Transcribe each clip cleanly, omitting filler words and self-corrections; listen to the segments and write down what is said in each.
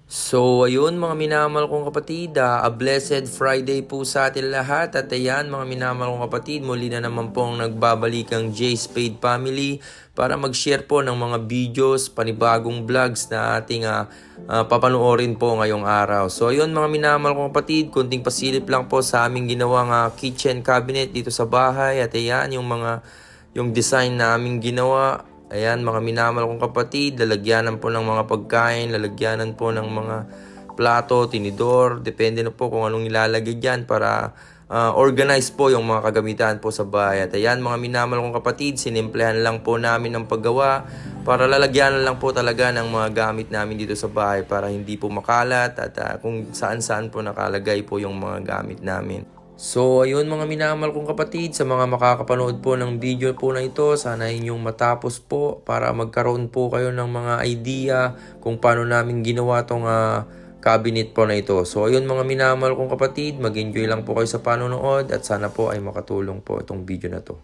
So ayun mga minamahal kong kapatid, a blessed Friday po sa atin lahat. At ayan mga minamahal kong kapatid, muli na naman pong nagbabalik ang J Spade Family para mag-share po ng mga videos, panibagong vlogs na ating papanoorin po ngayong araw. So ayun mga minamahal kong kapatid, kunting pasilip lang po sa aming ginawang kitchen cabinet dito sa bahay. At ayan yung design na aming ginawa. Ayan mga minamahal kong kapatid, lalagyanan po ng mga pagkain, lalagyanan po ng mga plato, tinidor, depende na po kung anong ilalagay dyan para organize po yung mga kagamitan po sa bahay. At ayan mga minamahal kong kapatid, sinimplehan lang po namin ang paggawa para lalagyanan lang po talaga ng mga gamit namin dito sa bahay para hindi po makalat at kung saan-saan po nakalagay po yung mga gamit namin. So ayun mga minamahal kong kapatid, sa mga makakapanood po ng video po na ito, sana inyong matapos po para magkaroon po kayo ng mga idea kung paano namin ginawa tong cabinet po na ito. So ayun mga minamahal kong kapatid, mag-enjoy lang po kayo sa panonood at sana po ay makatulong po itong video na to.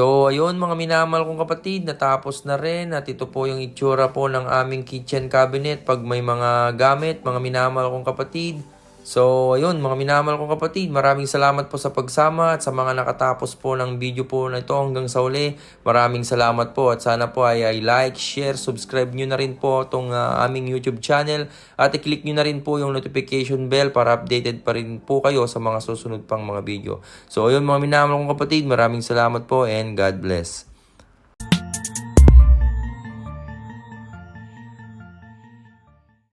So, ayun mga minamahal kong kapatid, natapos na rin at ito po yung itsura po ng aming kitchen cabinet pag may mga gamit, mga minamahal kong kapatid. So, ayun mga minamahal kong kapatid, maraming salamat po sa pagsama at sa mga nakatapos po ng video po na ito hanggang sa uli. Maraming salamat po at sana po ay like, share, subscribe nyo na rin po itong aming YouTube channel at i-click nyo na rin po yung notification bell para updated pa rin po kayo sa mga susunod pang mga video. So, ayun mga minamahal kong kapatid, maraming salamat po and God bless.